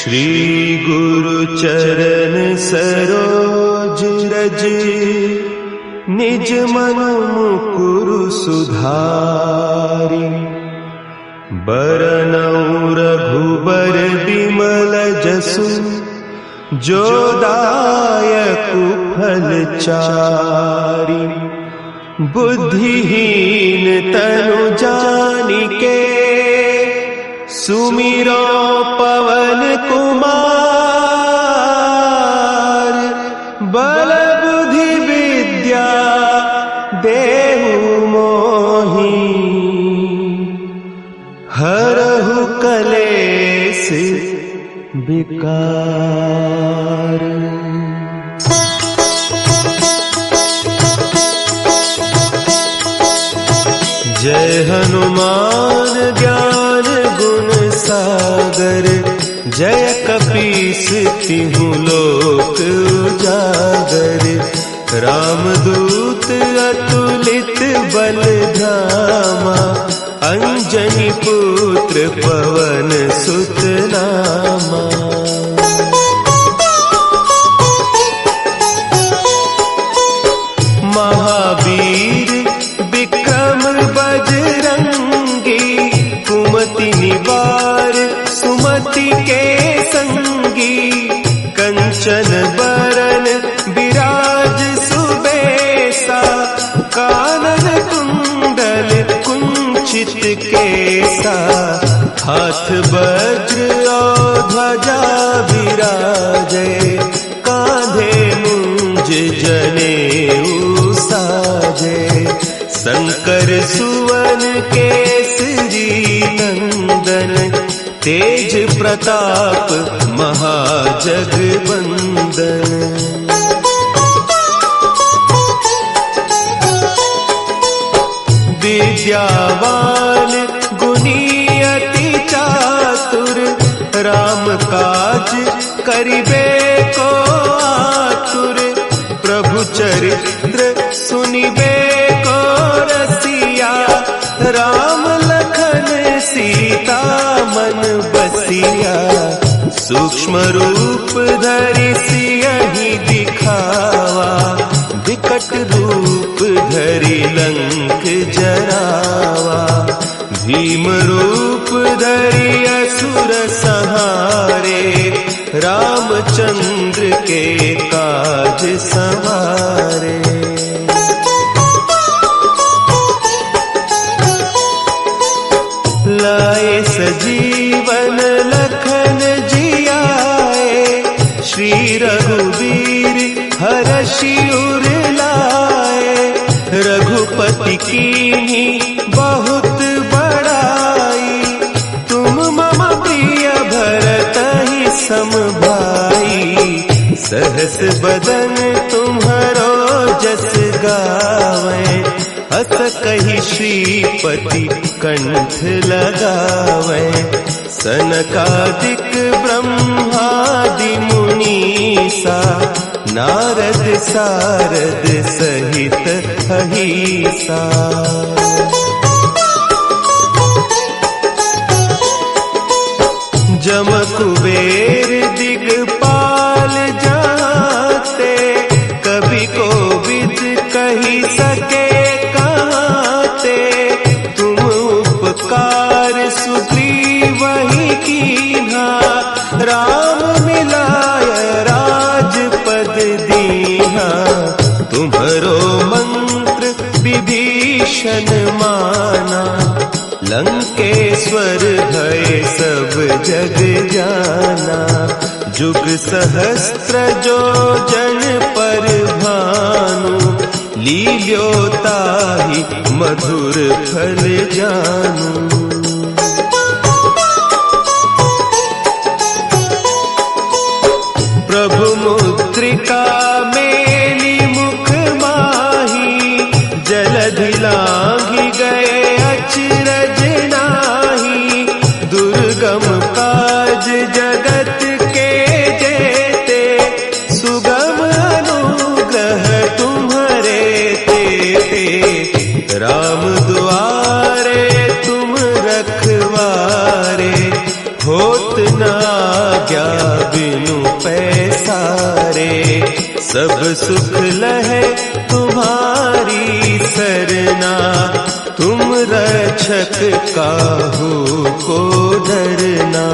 श्री गुरु चरण सरोज रज, निज मन मुकुरु सुधारि। बरनउँ रघुबर बिमल जसु, जो दायकु फल चारि। बुद्धिहीन तनु जानिके, सुमिरो पवन कुमार। बल बुद्धि विद्या देहु मोहि, हरहु कलेस विकार। जय हनुमान ज्ञान गुण सागर, जय कपीस तिहु लोक उजागर। रामदूत अतुलित बल धामा, अंजनी पुत्र पवन सुत नामा। महावीर विक्रम बजरंगी, कुमति निवार सुमति के संगी। कंचन बरन विराज सुबेसा, कानन कुंडल कुंचित केसा। हाथ वज्र और ध्वजा विराजे, कांधे मुंज जनेऊ साजे। शंकर सुवन केसरी नंदन, तेज प्रताप महाजगवंदन। विद्यावान गुणी अति चातुर, राम काज करिबे को आतुर। प्रभु चरित्र सुनिबे को रसिया, राम लखन सीता मन बसिया। सूक्ष्म रूप धरि सियहि दिखावा, विकट रूप धरि लंक जरावा। भीम रूप धरि असुर संहारे, रामचंद्र के काज संवारे। लाए सजीवन लखन जियाए, श्री रघुवीर हरषि उर लाए। रघुपति कीन्ही बहुत बड़ाई, तुम मम प्रिय भरतहि सम भाई। सहस बदन तुम्हरो जस गावें, हस कहि श्रीपति कंठ लगावें। सनकादिक ब्रह्मादि मुनीसा, नारद सारद सहित अहीसा। जम कुबेर दिगपाल जाते, कवि कोविद कहि सके कहते। तुम उपकार सुग्रीवहि कीन्हा, राम मिलाय राजपद दीन्हा। तुम्हरो मंत्र विभीषण माना, लंकेश्वर भय सब जग जाना। जुग सहस्त्र जो जन पर भानु, लील्यो ताहि मधुर फल जानू। प्रभु मुद्रिका मेली मुख माही, जलधि लांघि गए अचरज नाही। दुर्गम काज जगत के जेते, सुगम अनुग्रह तुम्हरे तेते। राम दुआरे तुम रखवारे, होत न आज्ञा बिनु पैसारे, सब सुख लहे तुम्हारी सरना, तुम रक्षक काहू को डरना।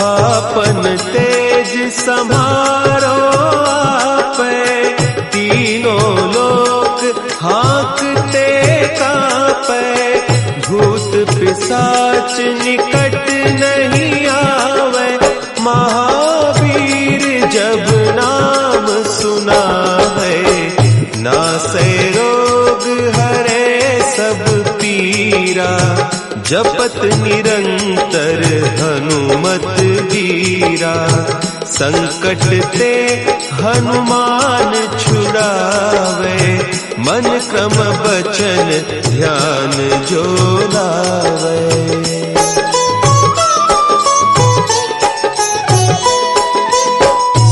आपन तेज सम्हारो आपे, तीनों लोक हाँकते कांपे, भूत पिशाच निकट नहीं आवे, महावीर जब नाम सुना है, नासे रोग हरे सब पीरा, जपत निरंतर हनुमत वीरा, संकट ते हनुमान छुड़ावे, मन क्रम बचन ध्यान जो लावे।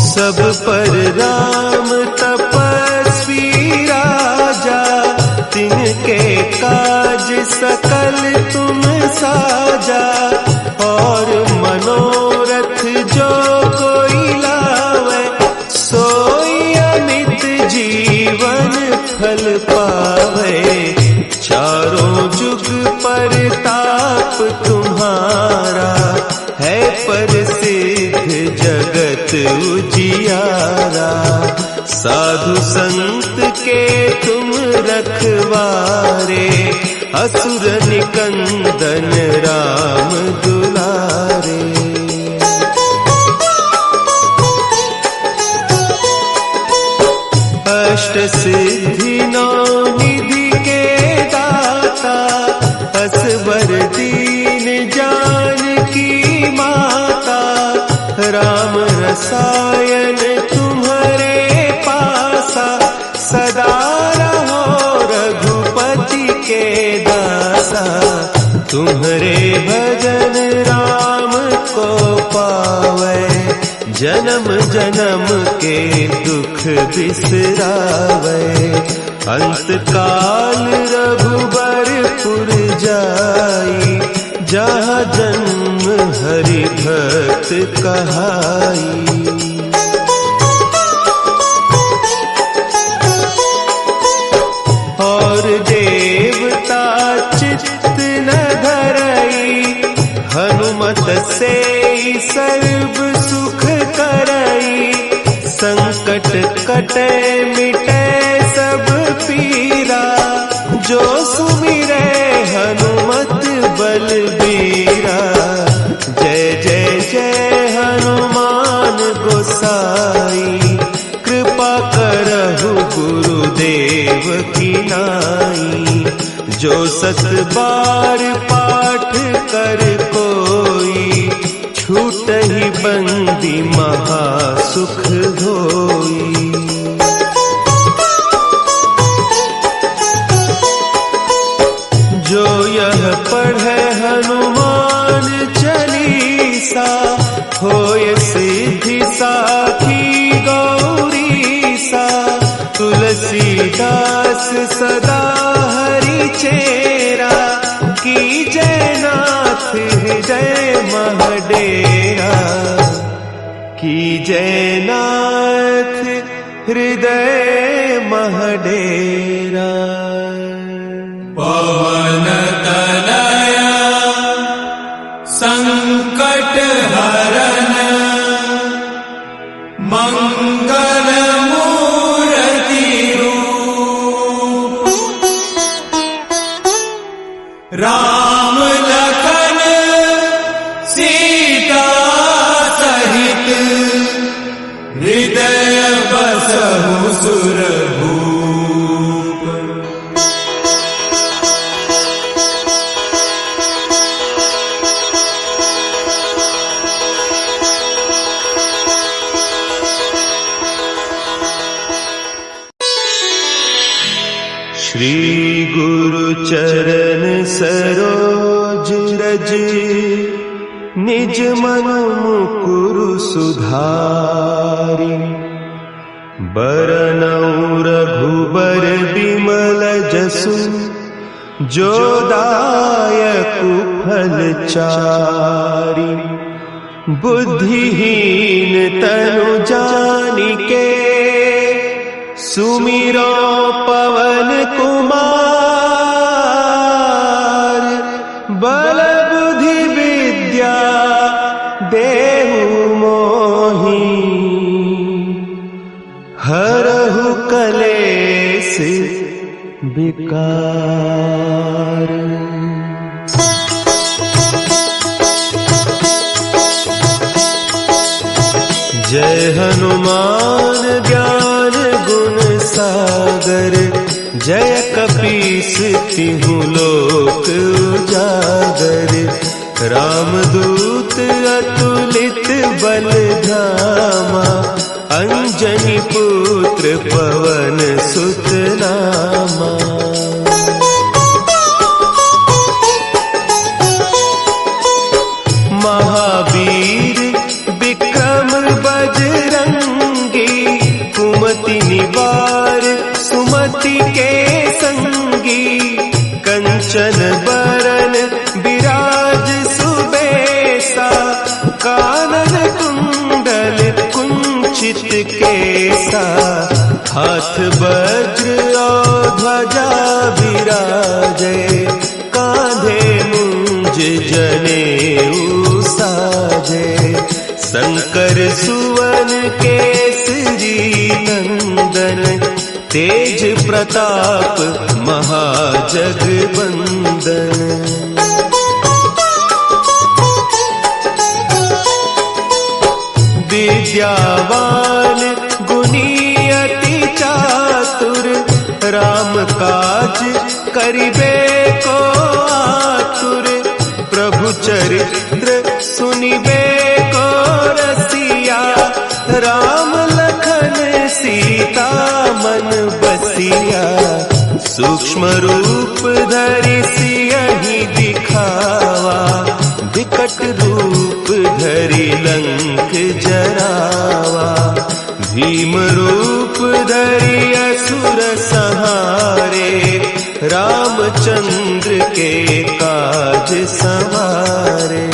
सब पर राम तपस्वी राजा, तिनके काज सकल तुम साजा, और मनोरथ जो कोई लावे, सोई अमित जीवन फल पावे, चारों जुग परताप तुम्हारा, है प्रसिद्ध जगत उजियारा, साधु संत के तुम रखवारे, असुर निकंदन राम दुलारे। अष्ट सिद्धि नौ निधि के दाता, असवर दीन जानकी माता, राम रसायन तुम्हारे पासा, सदा रहो रघुपति के दासा, तुम्हारे भजन राम को पावे, जन्म जन्म के दुख बिसरावे, अंत काल रघुबरपुर जाई, जहाँ जन्म हरि भक्त कहाई। और देवता चित्त न धरई, हनुमत से सर्व सुख करई, संकट कटे मिटे सब पीरा, जो सुमिरे हनुमत बलबीरा, जय जय जय हनुमान गोसाई, कृपा करहु गुरुदेव की नाई, जो सत बार पाठ कर कोई, छूटहि बंदी महासुख होई। जो यह पढ़े हनुमान चालीसा, होय सिद्धि साखी गौरीसा, तुलसीदास सदा हरि चेरा, की जयनाथ हृदय महडेरा, की जयनाथ हृदय महडेरा। पवन तनया संकट हरन, मंगल मूर्ति रूप, राम लखन सीता सहित, हृदय बसहु सुरभूप। श्री गुरु चरण सरोज रज, निज मन मुकुरु सुधारि, बरनउँ रघुबर बिमल जसु, जो दायक फलचारी, बुद्धिहीन तनु जानिके, सुमिरो पवन कुमार, बल बुद्धि विद्या देहु मोहि, हरहु कलेस विकार। जय हनुमान ज्ञान गुण सागर, जय कपीस तिहु लोक उजागर, रामदूत अतुलित बल धामा, अंजनी पुत्र पवन सुत नामा। महावीर विक्रम बजरंगी, कुमति निवार सुमति के संगी, कंचन बरन विराज सुबेसा, कानन कुंडल कुंचित केसा, हाथ वज्र और ध्वजा विराजे, कांधे मुंज जनेऊ साजे, शंकर सुवन केसरी नंदन, तेज प्रताप महाजगवंदन। विद्यावान गुणी अति चातुर, राम काज करिबे को आतुर, प्रभु चरित्र सुनिबे को रसिया, राम लखन सीता मन बसिया, सूक्ष्म रूप धरि सियहि दिखावा, विकट रूप धरि लंक जरावा, भीम रूप धरि असुर संहारे, रामचंद्र के काज सवारे।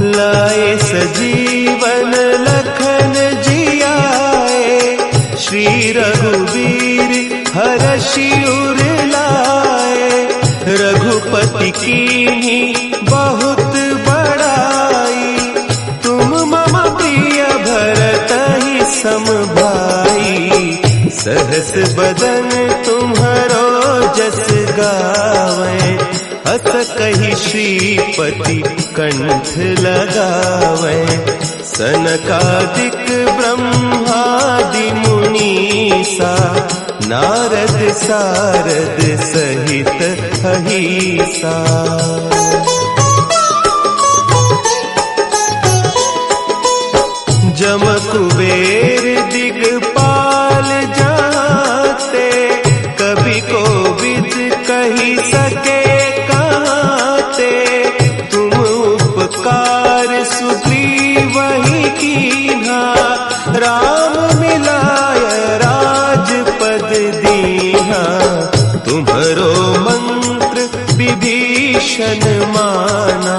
लाए सजीवन लखन जियाए, श्री रघुवीर हरषि उर लाए, रघुपति कीन्ही बहुत बड़ाई, तुम मम प्रिय भरतहि सम भाई, सहस बदन तुम्हरो जस गावे, अस कहि श्रीपति कंठ लगावे, सनकादिक ब्रह्मादि मुनीसा, नारद सारद सहित अहीसा। जम कुबेर दिगपाल जाते, कभी कोविद कही सके कहते, तुम उपकार सुग्रीवहि कीन्हा, राम मिलाय राजपद दीन्हा, तुम्हरो मंत्र विभीषण माना,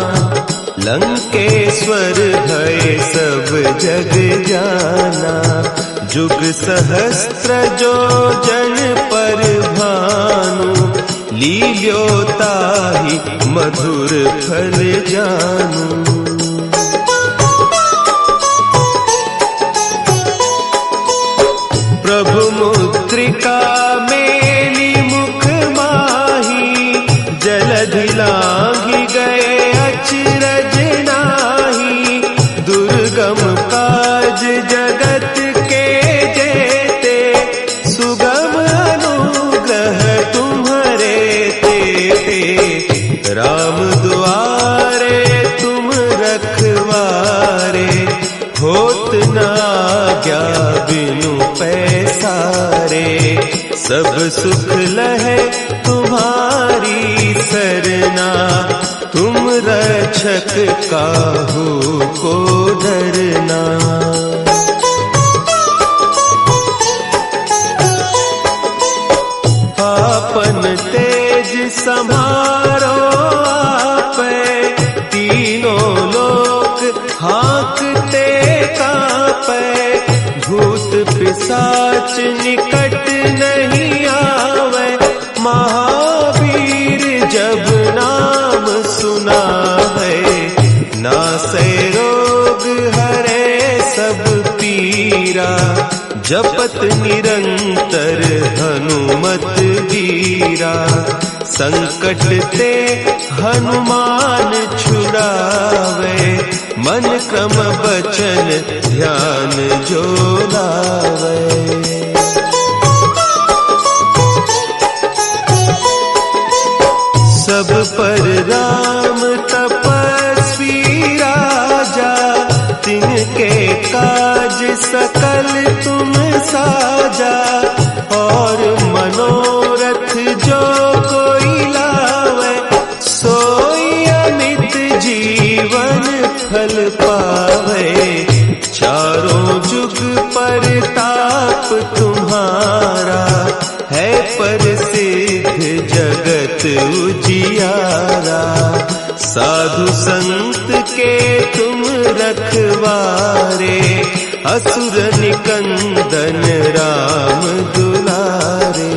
लंकेश्वर भय सब जग जाना, जुग सहस्त्र जो जन पर भानु, लील्योताहि मधुर फल जानू। प्रभु मुद्रिका मेली मुख माही, जलधि लांघि गए अचरज नाही, दुर्गम काज जगत के जेते, सुगम अनुग्रह तुम्हरे तेते, राम दुआरे तुम रखवारे, होत न आज्ञा बिनु पैसारे, सब सुख लहे तुम्हारी सरना, तुम रक्षक काहू को डरना। पिशाच निकट नहीं आवे, महावीर जब नाम सुना है। नासै रोग हरे सब पीरा, जपत निरंतर हनुमत वीरा। संकट ते हनुमान छुड़ावे, मन क्रम बचन ध्यान जो लावे। सब पर राम तपस्वी राजा, तिनके काज सकल तुम साजा। और मनोरथ जो कोई लावे, सोई अमित जीवन फल पावे। चारों जुग परताप तुम्हारा, है प्रसिद्ध जगत उजियारा। साधु संत के तुम रखवारे, असुर निकंदन राम दुलारे।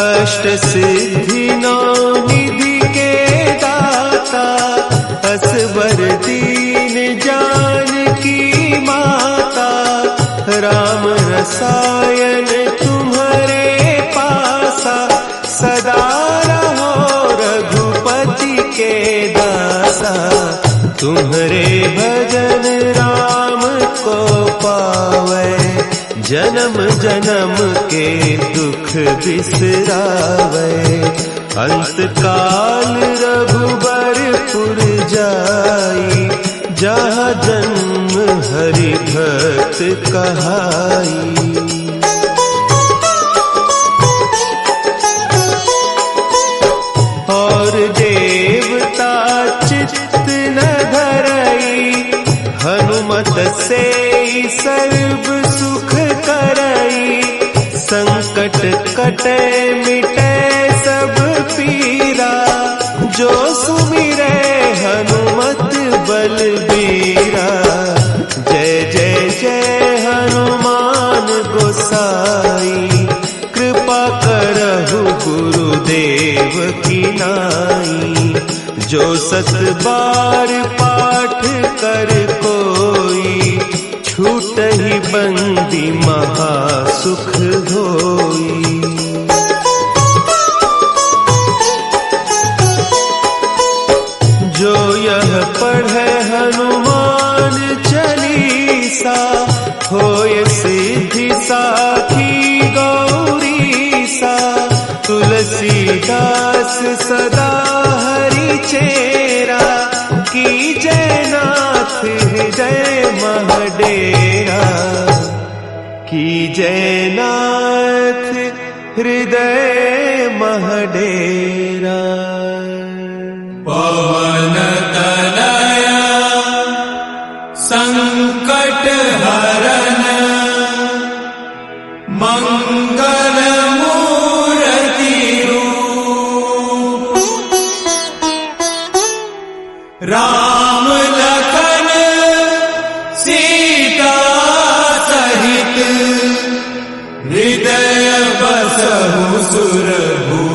अष्ट सिद्धि नौ निधि के दाता, असवर दीन जानकी माता। राम रसायन तुम्हारे पासा, सदा रहो रघुपति के दासा। तुम्हारे भजन राम को पावे, जन्म जन्म के दुख बिसरावे। अंत काल रघुबरपुर जाई, जहाँ जन्म हरि भक्त कहाई। और देवता चित्त न धरई, हनुमत से सर्व सुख करई। संकट कटे मिटे सब पीरा, जो सुमिरे हनुमत बलबीरा। जय जय जय हनुमान गोसाई, कृपा करहु गुरुदेव की नाई। जो सत बार पाठ कर कोई, छूटहि बंदी महासुख होई। जो यह पढ़े हनुमान चालीसा, होय सिद्धि साखी गौरीसा। तुलसीदास सदा हरि चेरा, की जयनाथ हृदय महडेरा। की जयनाथ हृदय महडेरा। पवन तनया संकट हरन, मंगल मूर्ति रूप। राम लखन सीता सहित, हृदय बसहु सुरभूप।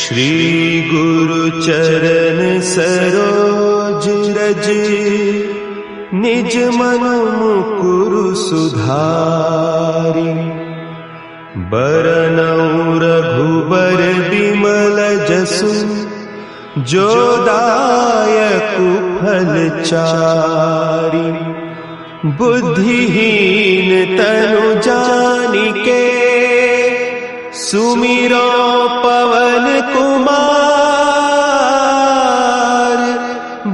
श्री गुरु चरण सरोज रज, निज मन मुकुरु सुधारि। बरनउँ रघुबर बिमल जसु, जो दायकु फल चारि। बुद्धिहीन तनु जानिके, सुमिरो पवन कुमार।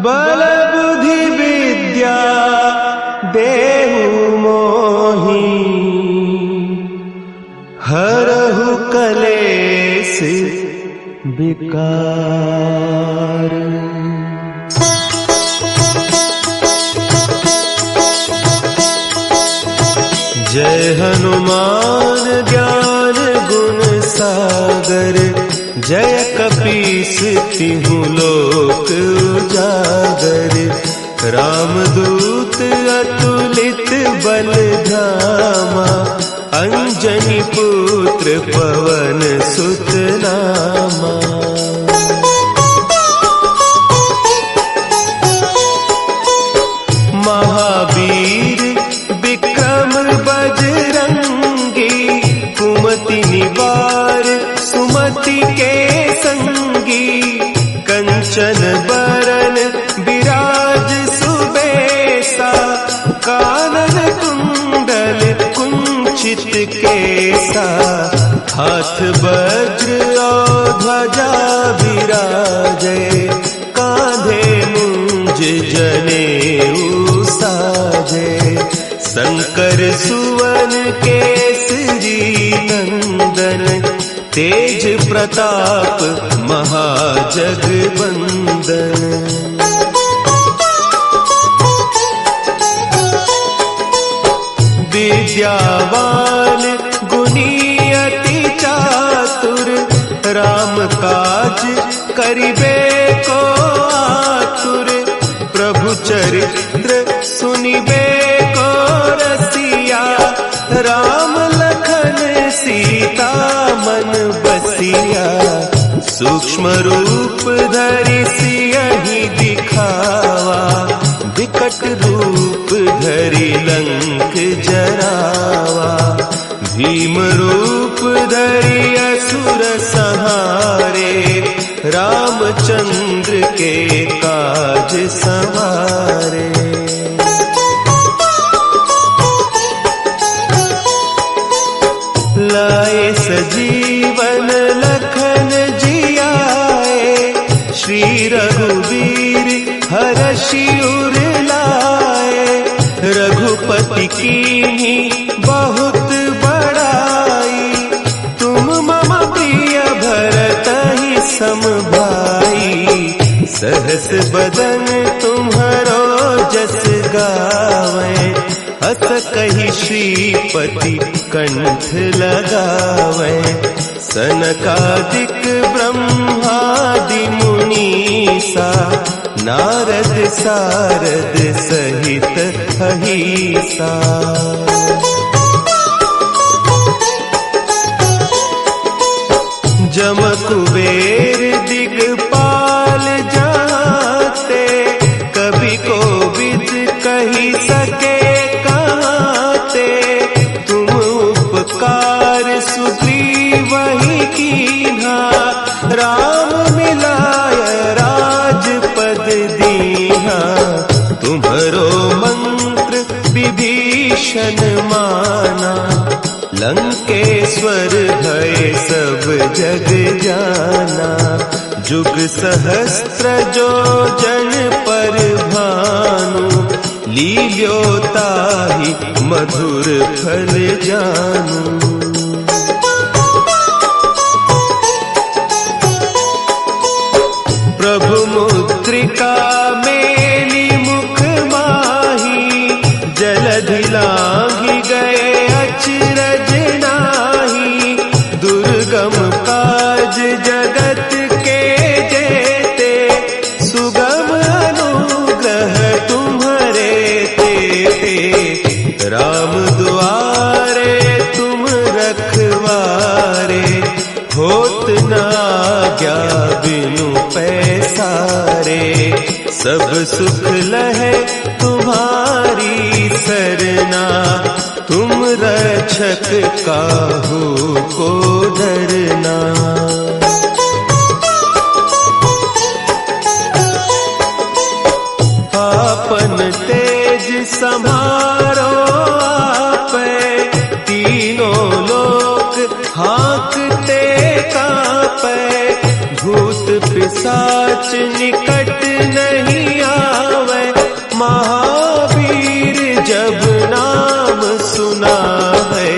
बल बुद्धि विद्या देहु मोहि, हरहु कलेस विकार। जय हनुमान ज्ञान गुण सागर, जय कपीस तिहु लोक उजागर। रामदूत अतुलित बल धामा, अंजनी पुत्र पवन सुत नामा। महावीर विक्रम बजरंगी, कुमति निवार सुमति के संगी। कंचन बरन विराज सुबेसा, कानन कुंडल कुंचित केसा। हाथ वज्र और ध्वजा विराजे, कांधे मुंज जनेऊ साजे। शंकर सुवन केसरी नंदन, तेज प्रताप महाजगवंदन। विद्यावान गुणी अति चातुर, राम काज करिबे को आतुर। प्रभु चरित्र सुनिबे को रसिया, राम लखन सीता मन बसिया। सूक्ष्म रूप धरि सियहि दिखावा, विकट रूप धरि लंक जरावा। भीम रूप धरि असुर संहारे, रामचंद्र के काज संवारे। लाए सजीवन लखन जियाए, श्री रघुवीर हरषि उर लाए। रघुपति कीन्ही बहुत बड़ाई, तुम मम प्रिय भरतहि सम भाई। सहस बदन तुम्हरो जस गावें, हस कहि श्रीपति कंठ लगावें। सनकादिक ब्रह्मादि मुनीसा, नारद सारद सहित अहीसा। जम कुबेर दिगपाल जाते, कभी कोविद कही सके कहते। तुम उपकार सुग्रीवहि कीन्हा, राम मिलाय राजपद दीन्हा। तुम्हरो मंत्र विभीषण माना, लंकेश्वर भय सब जग जाना। जुग सहस्त्र जो जन पर भानु, लील्योताहि मधुर फल जानू। प्रभु मुद्रिका मेली मुख माही, जलधि लांघि गए अचरज नाही। दुर्गम काज जगत के जेते, सुगम अनुग्रह तुम्हरे तेते। राम दुआरे तुम रखवारे, होत न आज्ञा बिनु पैसारे। सब सुख लहे तुम्हारी सरना, तुम रक्षक काहू को डरना। आपन तेज समारो आपे, तीनों लोक हाँकते कांपे। भूत पिशाच निकट नहीं आवे, महावीर जब नाम सुना है।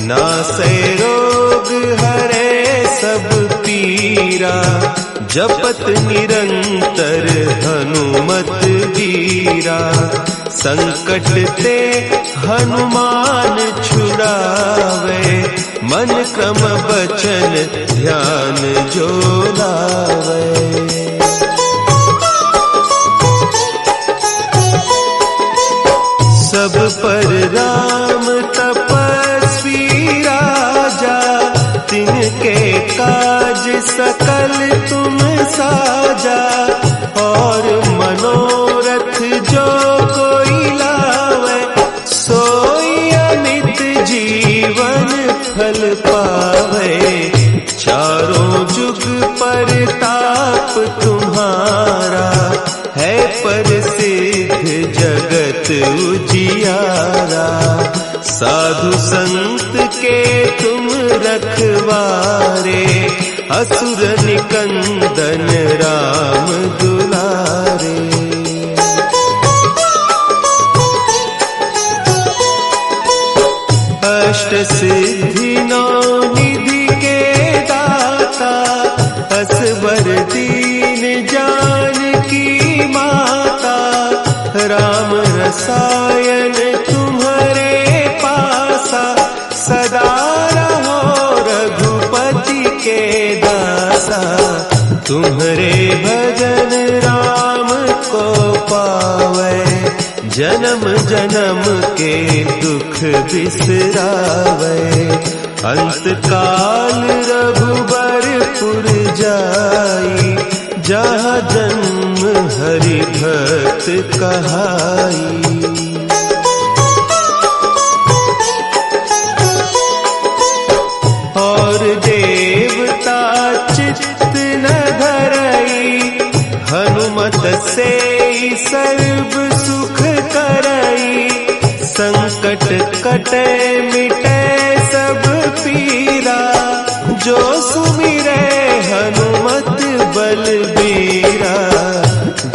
नासै रोग हरे सब पीरा, जपत निरंतर हनुमत वीरा। संकट ते हनुमान छुड़ावे, मन क्रम बचन ध्यान जो लावे। सब पर राम तपस्वी राजा, तिनके काज सकल तुम साजा। और मनोरथ जो कोई लावे, सोई अमित जीवन फल पावे। चारों जुग परताप तुम्हारा, है प्रसिद्ध जगत उजियारा। साधु संत के तुम रखवारे, असुर निकंदन राम दुलारे। अष्ट सिद्धि नौ निधि के दाता, असवर दीन जानकी माता। राम रसायन तुम्हारे पासा, सदा रहो रघुपति के दासा। तुम्हारे भजन राम को पावे, जन्म जन्म के दुख बिसरावे। अंत काल रघुबरपुर जाई, जहाँ जन्म हरि भक्त कहाई। और देवता चित्त न धरई, हनुमत से सर्व सुख करई। संकट कटे मिटे सब पीरा, जो सुमिरे हनुमत बलबीरा।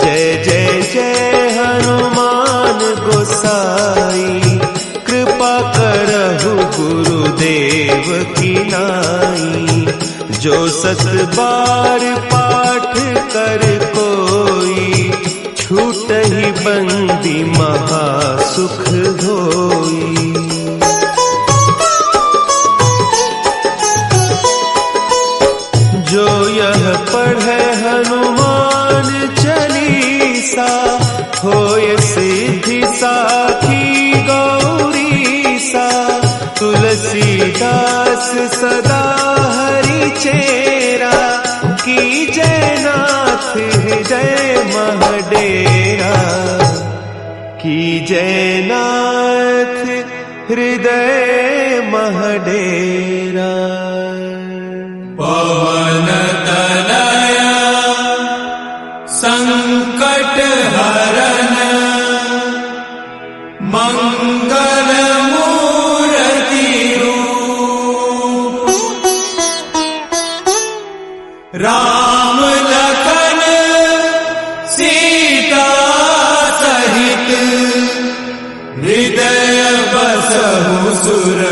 जय जय जय हनुमान गोसाई, कृपा करहु गुरुदेव की नाई। जो सत बार पाठ कर कोई, छूटहि बंदी महा सुख होई। जो यह पढ़े हनुमान चालीसा, होय सिद्धि साखी गौरीसा। तुलसीदास सदा हरि चेरा, की जयनाथ हृदय महडेरा। की जयनाथ हृदय महडेरा। पवन तनया संकट हरन, मंगल मूर्ति रूप। राम लखन सीता सहित, हृदय बसहु सुर